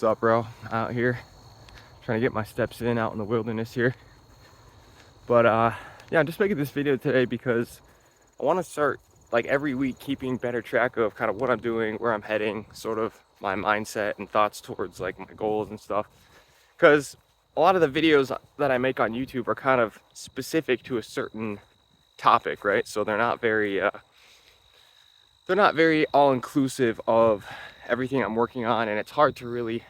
What's up, bro? Out here trying to get my steps in out in the wilderness here. But yeah, I'm just making this video today because I want to start like every week keeping better track of kind of what I'm doing, where I'm heading, sort of my mindset and thoughts towards like my goals and stuff. Because a lot of the videos that I make on YouTube are kind of specific to a certain topic, right? So they're not very all-inclusive of everything I'm working on, and it's hard to really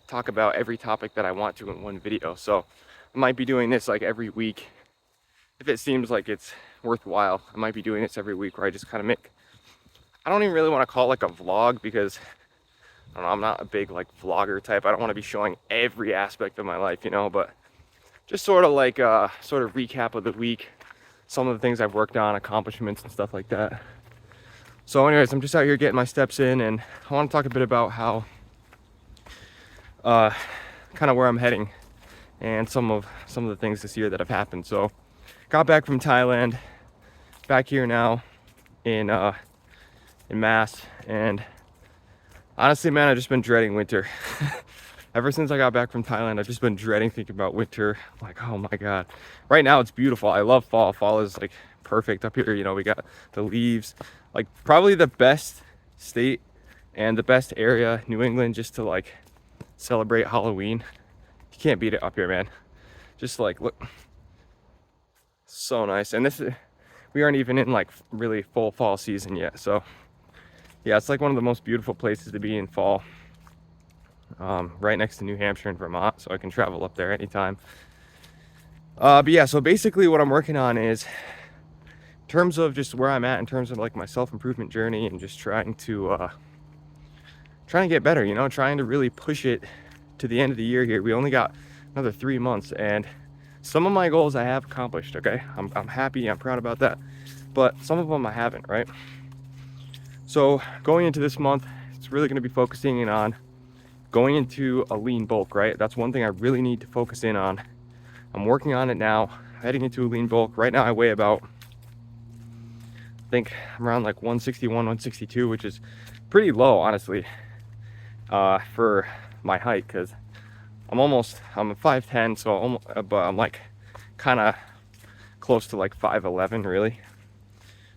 talk about every topic that I want to in one video. So I might be doing this like every week. If it seems like it's worthwhile, I might be doing this every week where I just kind of make, I don't even really want to call it like a vlog because I don't know, I'm not a big like vlogger type. I don't want to be showing every aspect of my life, you know, but just sort of like sort of recap of the week, some of the things I've worked on, accomplishments and stuff like that. So anyways, I'm just out here getting my steps in, and I want to talk a bit about how kind of where I'm heading and some of the things this year that have happened. So got back from Thailand, back here now in Mass, and honestly, man, I've just been dreading winter. Ever since I got back from Thailand, I've just been dreading thinking about winter. I'm like, oh my God. Right now it's beautiful. I love fall. Fall is like perfect up here. You know, we got the leaves, like probably the best state and the best area, New England, just to like celebrate Halloween. You can't beat it up here, man. Just like, look, so nice. And this is, we aren't even in like really full fall season yet. So yeah, it's like one of the most beautiful places to be in fall. Right next to New Hampshire and Vermont, so I can travel up there anytime. But yeah, so basically what I'm working on is, in terms of just where I'm at, in terms of like my self-improvement journey, and just trying to get better, you know, trying to really push it to the end of the year here. We only got another 3 months, and some of my goals I have accomplished, okay? I'm happy, I'm proud about that, but some of them I haven't, right? So going into this month, it's really going to be focusing in on going into a lean bulk, right? That's one thing I really need to focus in on. I'm working on it now, heading into a lean bulk. Right now I weigh about, I think around like 161, 162, which is pretty low, honestly, for my height, because I'm a 5'10", so but I'm like kind of close to like 5'11", really.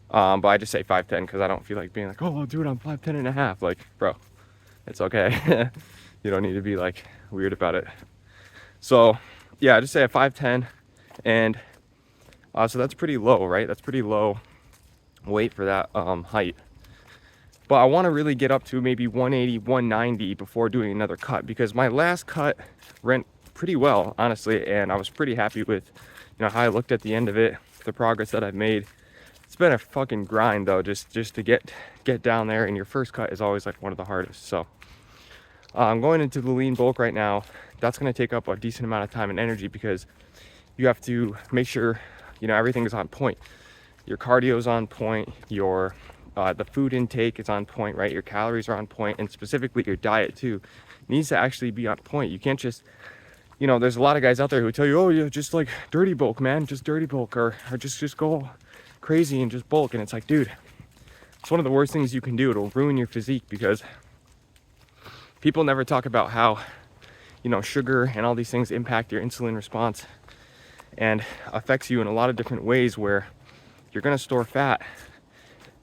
But I just say 5'10" because I don't feel like being like, oh dude, I'm 5'10 and a half. Like, bro, it's okay. You don't need to be like weird about it. So yeah, I just say a 5'10", and so that's pretty low, right? That's pretty low weight for that height. But I want to really get up to maybe 180, 190 before doing another cut, because my last cut went pretty well, honestly, and I was pretty happy with, you know, how I looked at the end of it, the progress that I've made. It's been a fucking grind though, just to get down there, and your first cut is always like one of the hardest. So I'm going into the lean bulk right now. That's going to take up a decent amount of time and energy, because you have to make sure, you know, everything is on point. Your cardio is on point, your the food intake is on point, right? Your calories are on point, and specifically your diet too needs to actually be on point. You can't just, you know, there's a lot of guys out there who tell you, oh yeah, just like dirty bulk, man, just dirty bulk, or just go crazy and just bulk. And it's like, dude, it's one of the worst things you can do. It'll ruin your physique, because people never talk about how, you know, sugar and all these things impact your insulin response and affects you in a lot of different ways, where you're going to store fat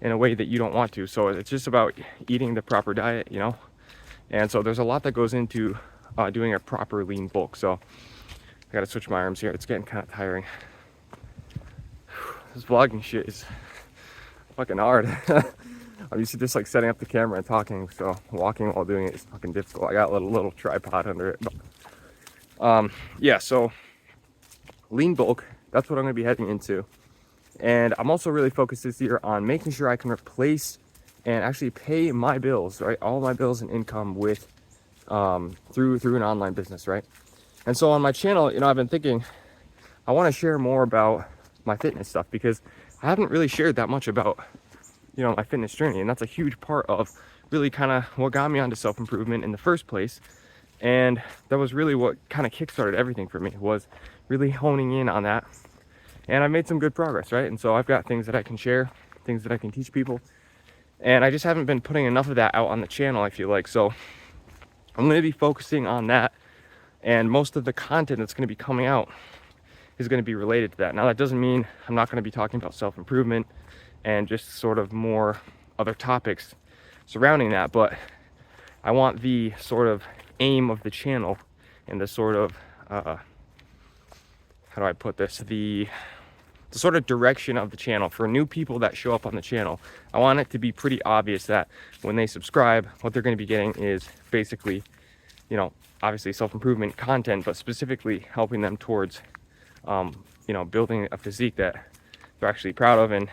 in a way that you don't want to. So it's just about eating the proper diet, you know. And so there's a lot that goes into doing a proper lean bulk. So I gotta switch my arms here. It's getting kind of tiring. This vlogging shit is fucking hard. I'm used to just like setting up the camera and talking, so walking while doing it is fucking difficult. I got a little tripod under it. But, yeah, so lean bulk, that's what I'm gonna be heading into. And I'm also really focused this year on making sure I can replace and actually pay my bills, right? All my bills and income with through an online business, right? And so on my channel, you know, I've been thinking I want to share more about my fitness stuff, because I haven't really shared that much about, you know, my fitness journey. And that's a huge part of really kind of what got me onto self-improvement in the first place. And that was really what kind of kickstarted everything for me, was really honing in on that. And I made some good progress, right? And so I've got things that I can share, things that I can teach people, and I just haven't been putting enough of that out on the channel, I feel like. So I'm going to be focusing on that, and most of the content that's going to be coming out is going to be related to that. Now, that doesn't mean I'm not going to be talking about self-improvement and just sort of more other topics surrounding that, but I want the sort of aim of the channel and the sort of how do I put this, the sort of direction of the channel for new people that show up on the channel. I want it to be pretty obvious that when they subscribe, what they're going to be getting is basically, you know, obviously self-improvement content, but specifically helping them towards you know, building a physique that they're actually proud of. And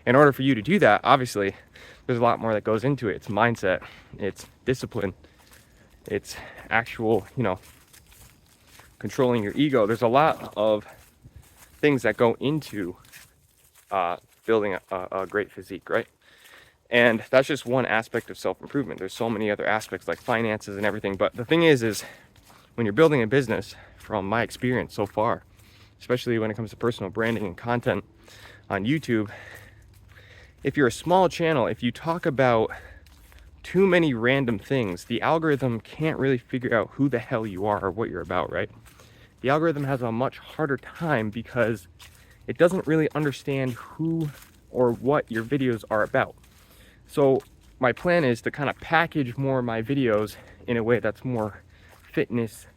in order for you to do that, obviously there's a lot more that goes into it. It's mindset, it's discipline, it's actual, you know, controlling your ego. There's a lot of things that go into building a great physique, right? And that's just one aspect of self-improvement. There's so many other aspects like finances and everything. But the thing is when you're building a business, from my experience so far, especially when it comes to personal branding and content on YouTube, if you're a small channel, if you talk about too many random things, the algorithm can't really figure out who the hell you are or what you're about, right? The algorithm has a much harder time because it doesn't really understand who or what your videos are about. So my plan is to kind of package more of my videos in a way that's more fitness,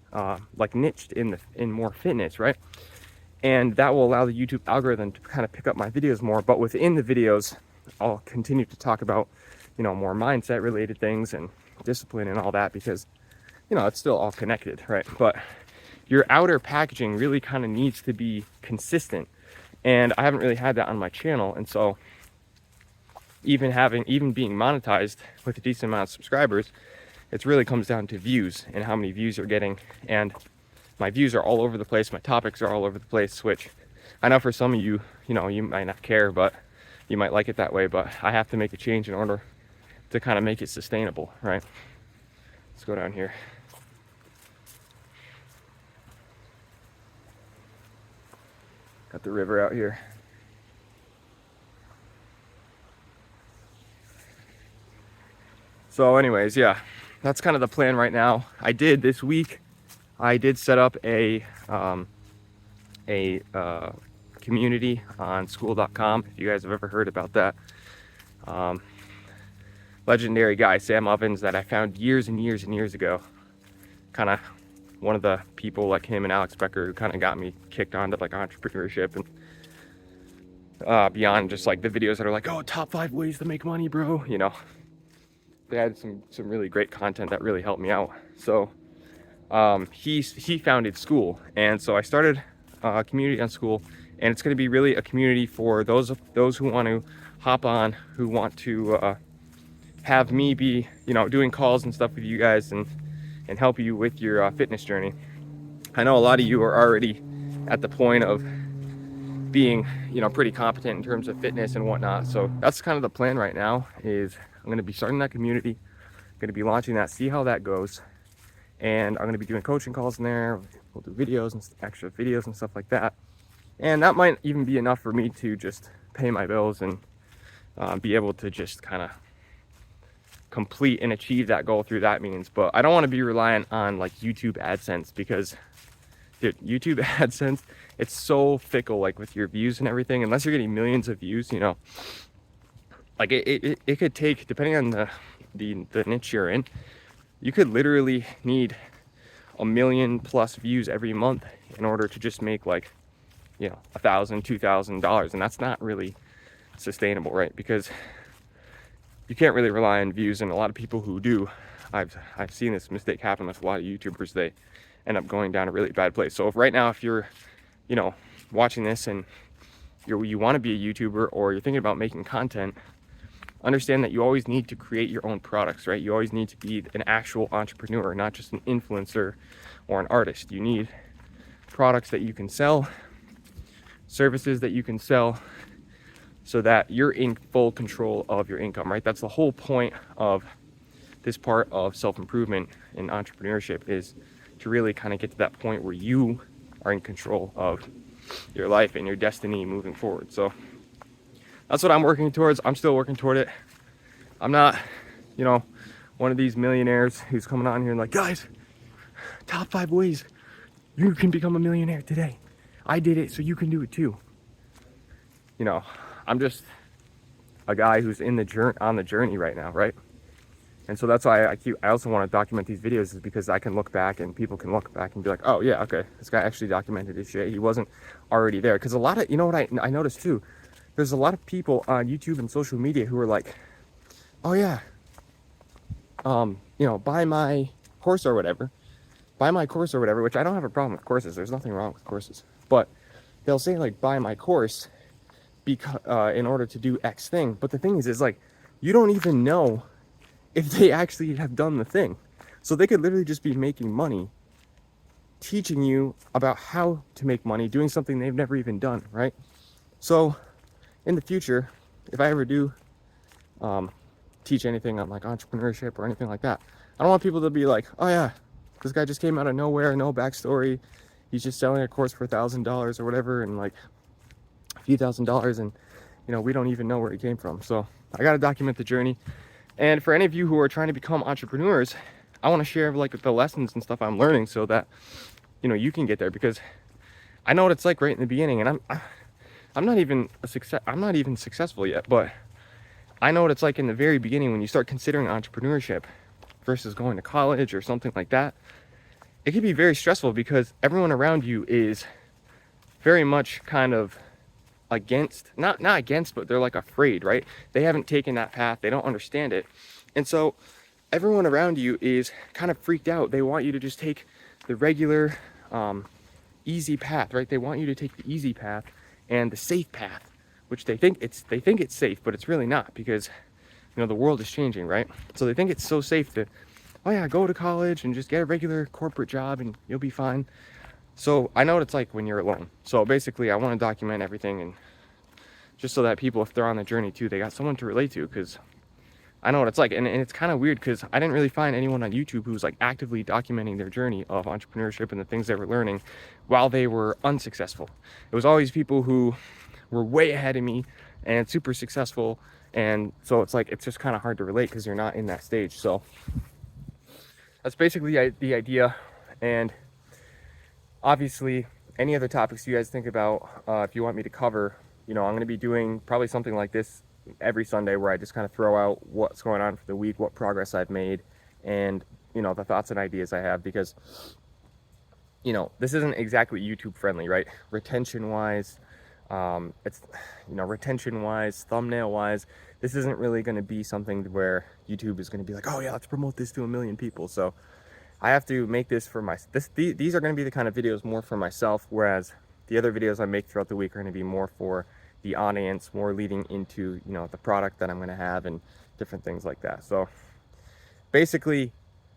like niched in more fitness, right? And that will allow the YouTube algorithm to kind of pick up my videos more. But within the videos, I'll continue to talk about, you know, more mindset related things and discipline and all that, because, you know, it's still all connected, right? But your outer packaging really kind of needs to be consistent, and I haven't really had that on my channel. And so even being monetized with a decent amount of subscribers, it really comes down to views and how many views you're getting. And my views are all over the place, my topics are all over the place, which I know for some of you, you know, you might not care, but you might like it that way. But I have to make a change in order to kind of make it sustainable, right? Let's go down here. Got the river out here. So anyways, yeah, that's kind of the plan right now. This week, I did set up a community on school.com. If you guys have ever heard about that. Legendary guy, Sam Ovens, that I found years and years and years ago. Kind of one of the people like him and Alex Becker who kind of got me kicked onto like entrepreneurship and beyond just like the videos that are like, oh, top 5 ways to make money, bro. You know, they had some really great content that really helped me out. So he founded School, and so I started a community on School, and it's going to be really a community for those who want to hop on, who want to have me be, you know, doing calls and stuff with you guys and help you with your fitness journey. I know a lot of you are already at the point of being, you know, pretty competent in terms of fitness and whatnot. So that's kind of the plan right now. Is I'm going to be starting that community, going to be launching that, see how that goes, and I'm going to be doing coaching calls in there. We'll do videos and extra videos and stuff like that, and that might even be enough for me to just pay my bills and be able to just kind of complete and achieve that goal through that means. But I don't want to be reliant on like YouTube AdSense, because dude, YouTube AdSense, it's so fickle, like with your views and everything. Unless you're getting millions of views, you know, like it could take, depending on the niche you're in, you could literally need 1 million plus views every month in order to just make like, you know, $1,000, $2,000, and that's not really sustainable, right? Because you can't really rely on views, and a lot of people who do, I've seen this mistake happen with a lot of YouTubers. They end up going down a really bad place. So if right now, if you're, you know, watching this and you want to be a YouTuber, or you're thinking about making content, understand that you always need to create your own products, right? You always need to be an actual entrepreneur, not just an influencer or an artist. You need products that you can sell, services that you can sell, so that you're in full control of your income, right? That's the whole point of this part of self-improvement and entrepreneurship, is to really kind of get to that point where you are in control of your life and your destiny moving forward. So that's what I'm working towards. I'm still working toward it. I'm not, you know, one of these millionaires who's coming on here and like, guys, top 5 ways you can become a millionaire today. I did it, so you can do it too. You know, I'm just a guy who's on the journey right now, right? And so that's why I also want to document these videos, is because I can look back and people can look back and be like, oh yeah, okay, this guy actually documented his shit. He wasn't already there. Because a lot of, you know what I noticed too? There's a lot of people on YouTube and social media who are like, oh yeah, you know, buy my course or whatever, which I don't have a problem with courses. There's nothing wrong with courses. But they'll say like, buy my course because in order to do X thing. But the thing is like, you don't even know if they actually have done the thing. So they could literally just be making money teaching you about how to make money doing something they've never even done, right? So in the future, if I ever do teach anything on like entrepreneurship or anything like that, I don't want people to be like, oh yeah, this guy just came out of nowhere, no backstory, he's just selling a course for $1,000 or whatever, and like a few $1,000s, and you know, we don't even know where he came from. So I got to document the journey. And for any of you who are trying to become entrepreneurs, I want to share like the lessons and stuff I'm learning so that, you know, you can get there, because I know what it's like right in the beginning, and I'm not even successful yet, but I know what it's like in the very beginning when you start considering entrepreneurship versus going to college or something like that. It can be very stressful because everyone around you is very much kind of against, not against, but they're like afraid, right? They haven't taken that path, they don't understand it, and so everyone around you is kind of freaked out. They want you to just take the regular easy path, right? They want you to take the easy path and the safe path, which they think it's safe, but it's really not, because you know, the world is changing, right? So they think it's so safe to, oh yeah, go to college and just get a regular corporate job and you'll be fine. So I know what it's like when you're alone. So basically I want to document everything, and just so that people, if they're on the journey too, they got someone to relate to, because I know what it's like. And it's kind of weird because I didn't really find anyone on YouTube who was like actively documenting their journey of entrepreneurship and the things they were learning while they were unsuccessful. It was always people who were way ahead of me and super successful, and so it's like, it's just kind of hard to relate because you're not in that stage. So that's basically the idea. And obviously any other topics you guys think about, if you want me to cover, you know, I'm going to be doing probably something like this every Sunday, where I just kind of throw out what's going on for the week, what progress I've made, and you know, the thoughts and ideas I have, because you know, this isn't exactly YouTube friendly, right? Retention wise, it's, you know, retention wise, thumbnail wise, this isn't really going to be something where YouTube is going to be like, oh yeah, let's promote this to 1 million people. So I have to make this for these are going to be the kind of videos more for myself, whereas the other videos I make throughout the week are going to be more for the audience, more leading into, you know, the product that I'm going to have and different things like that. So basically,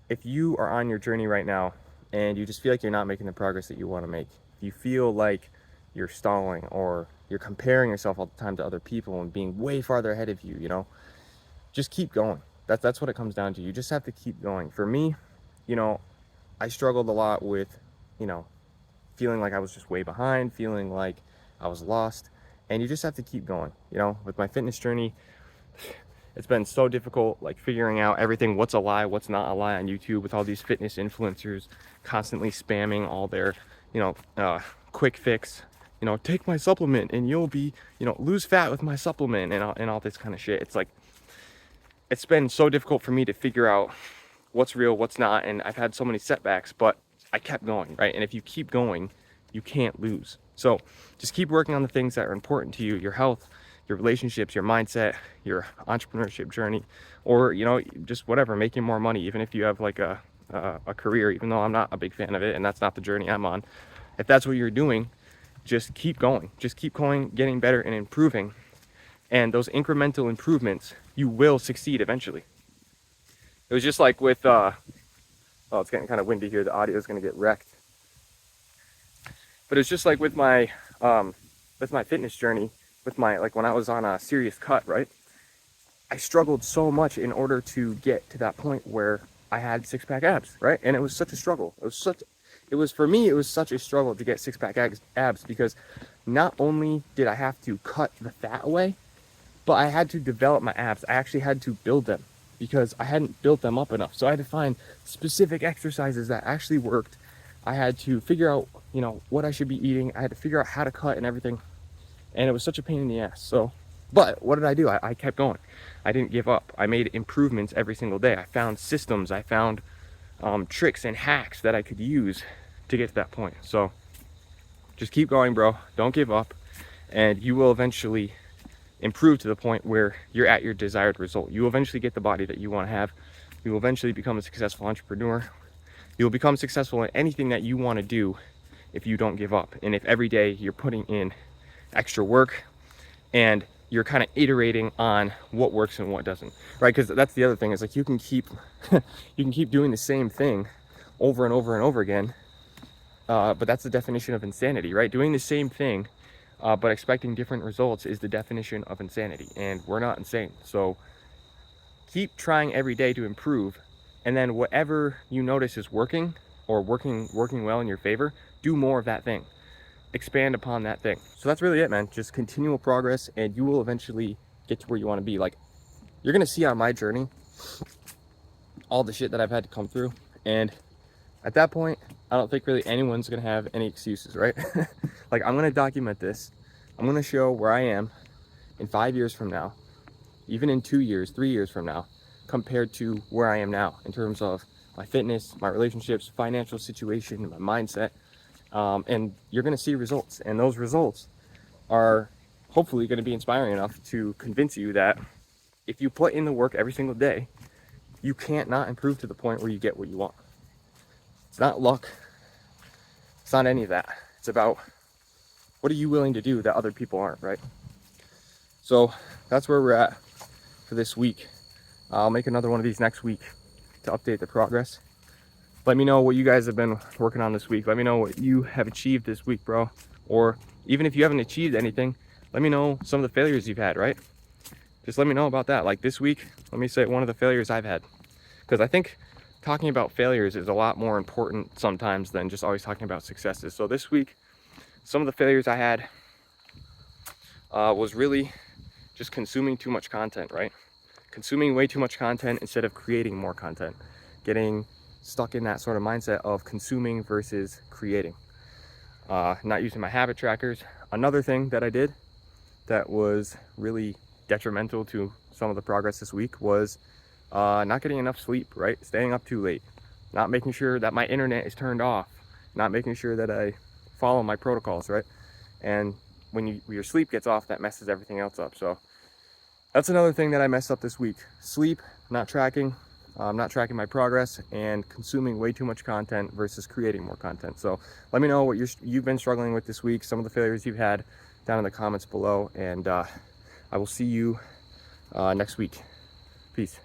if you are on your journey right now and you just feel like you're not making the progress that you want to make, you feel like you're stalling or you're comparing yourself all the time to other people and being way farther ahead of you, you know, just keep going. That's what it comes down to. You just have to keep going. For me, you know, I struggled a lot with, you know, feeling like I was just way behind, feeling like I was lost, and you just have to keep going. You know, with my fitness journey, it's been so difficult, like figuring out everything, what's a lie, what's not a lie on YouTube, with all these fitness influencers constantly spamming all their, you know, quick fix, you know, take my supplement and you'll be, you know, lose fat with my supplement, and all this kind of shit. It's like, it's been so difficult for me to figure out what's real, what's not, and I've had so many setbacks, but I kept going, right? And if you keep going, you can't lose. So just keep working on the things that are important to you, your health, your relationships, your mindset, your entrepreneurship journey, or, you know, just whatever, making more money, even if you have like a career, even though I'm not a big fan of it and that's not the journey I'm on. If that's what you're doing, just keep going, getting better and improving. And those incremental improvements, you will succeed eventually. It was just like with, oh, it's getting kind of windy here. The audio is going to get wrecked. But it's just like with my fitness journey, with my, like when I was on a serious cut, right? I struggled so much in order to get to that point where I had 6-pack abs, right? And it was such a struggle. For me, it was such a struggle to get 6-pack abs, because not only did I have to cut the fat away, but I had to develop my abs. I actually had to build them. because I hadn't built them up enough. So I had to find specific exercises that actually worked. I had to figure out, you know, what I should be eating. I had to figure out how to cut and everything. And it was such a pain in the ass. So, but what did I do? I kept going. I didn't give up. I made improvements every single day. I found systems. I found tricks and hacks that I could use to get to that point. So just keep going, bro. Don't give up. And you will eventually improve to the point where you're at your desired result. You will eventually get the body that you want to have. You will eventually become a successful entrepreneur. You will become successful in anything that you want to do if you don't give up. And if every day you're putting in extra work and you're kind of iterating on what works and what doesn't, right? Because that's the other thing, is like you can keep you can keep doing the same thing over and over and over again, but that's the definition of insanity, right? Doing the same thing but expecting different results is the definition of insanity, and we're not insane. So keep trying every day to improve, and then whatever you notice is working or working well in your favor, do more of that thing. Expand upon that thing. So that's really it, man. Just continual progress, and you will eventually get to where you want to be. Like, you're gonna see on my journey all the shit that I've had to come through, and at that point I don't think really anyone's gonna have any excuses, right? Like, I'm gonna document this. I'm gonna show where I am in 5 years from now, even in 2 years, 3 years from now, compared to where I am now in terms of my fitness, my relationships, financial situation, my mindset. And you're going to see results, and those results are hopefully going to be inspiring enough to convince you that if you put in the work every single day, you can't not improve to the point where you get what you want. It's not luck. It's not any of that. It's about what are you willing to do that other people aren't, right? So that's where we're at for this week. I'll make another one of these next week to update the progress. Let me know what you guys have been working on this week. Let me know what you have achieved this week, bro. Or even if you haven't achieved anything, let me know some of the failures you've had, right? Just let me know about that. Like this week, let me say one of the failures I've had. Because I think talking about failures is a lot more important sometimes than just always talking about successes. So this week, some of the failures I had was really just consuming too much content, right? Consuming way too much content instead of creating more content. Getting stuck in that sort of mindset of consuming versus creating. Not using my habit trackers. Another thing that I did that was really detrimental to some of the progress this week was not getting enough sleep, right? Staying up too late. Not making sure that my internet is turned off. Not making sure that I follow my protocols, right? And when your sleep gets off, that messes everything else up. So that's another thing that I messed up this week. Sleep, not tracking my progress, and consuming way too much content versus creating more content. So let me know what you've been struggling with this week, some of the failures you've had down in the comments below, and I will see you next week. Peace.